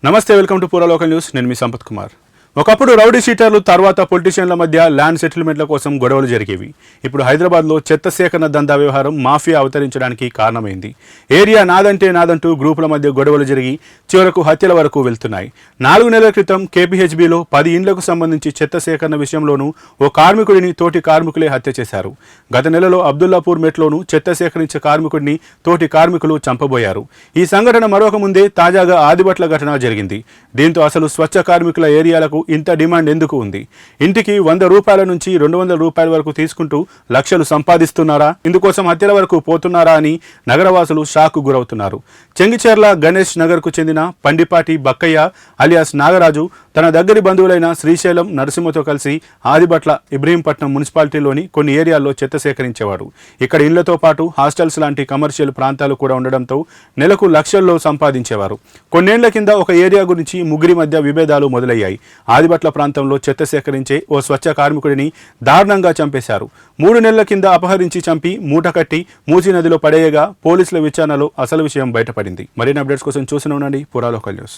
నమస్తే, welcome to పూరా local news. నేను మీ సంపత్ కుమార్. ఒకప్పుడు రౌడీ షీటర్లు, తర్వాత పొలిటీషియన్ల మధ్య ల్యాండ్ సెటిల్మెంట్ల కోసం గొడవలు జరిగేవి. ఇప్పుడు హైదరాబాద్లో చెత్త సేకరణ దందా వ్యవహారం మాఫియా అవతరించడానికి కారణమైంది. ఏరియా నాదంటే నాదంటూ గ్రూపుల మధ్య గొడవలు జరిగి చివరకు హత్యల వరకు వెళ్తున్నాయి. 4 నెలల క్రితం కేపీహెచ్బీలో 10 ఇండ్లకు సంబంధించి చెత్త సేకరణ విషయంలోనూ ఓ కార్మికుడిని తోటి కార్మికులే హత్య చేశారు. గత నెలలో అబ్దుల్లాపూర్ మెట్లోనూ చెత్త సేకరించే కార్మికుడిని తోటి కార్మికులు చంపబోయారు. ఈ సంఘటన మరొక ముందే తాజాగా ఆదిబట్ల ఘటన జరిగింది. దీంతో అసలు స్వచ్ఛ కార్మికుల ఏరియాలకు ఇంత డిమాండ్ ఎందుకు ఉంది? ఇంటికి 100 రూపాయల నుంచి 200 రూపాయల వరకు తీసుకుంటూ లక్షలు సంపాదిస్తున్నారా? ఇందుకోసం హత్యల వరకు పోతున్నారా అని నగరవాసులు షాక్ గురవుతున్నారు. చెంగిచెర్ల గణేష్ నగర్కు చెందిన పండిపాటి బక్కయ్య అలియాస్ నాగరాజు తన దగ్గరి బంధువులైన శ్రీశైలం నరసింహతో కలిసి ఆదిబట్ల ఇబ్రహీంపట్నం మున్సిపాలిటీలోని కొన్ని ఏరియాల్లో చెత్త సేకరించేవాడు. ఇక్కడ ఇళ్లతో పాటు హాస్టల్స్ లాంటి కమర్షియల్ ప్రాంతాలు కూడా ఉండడంతో నెలకు లక్షల్లో సంపాదించేవారు. కొన్నేళ్ల కింద ఒక ఏరియా గురించి ముగ్గురి మధ్య విభేదాలు మొదలయ్యాయి. ఆదిబట్ల ప్రాంతంలో చెత్త సేకరించే ఓ స్వచ్ఛ కార్మికుడిని దారుణంగా చంపేశారు. 3 నెలల కింద అపహరించి చంపి మూట కట్టి మూసీ నదిలో పడేయగా పోలీసుల విచారణలో అసలు విషయం బయటపడింది. మరిన్ని అప్డేట్స్ కోసం చూస్తూనే ఉండండి పూరా లోకల్ న్యూస్.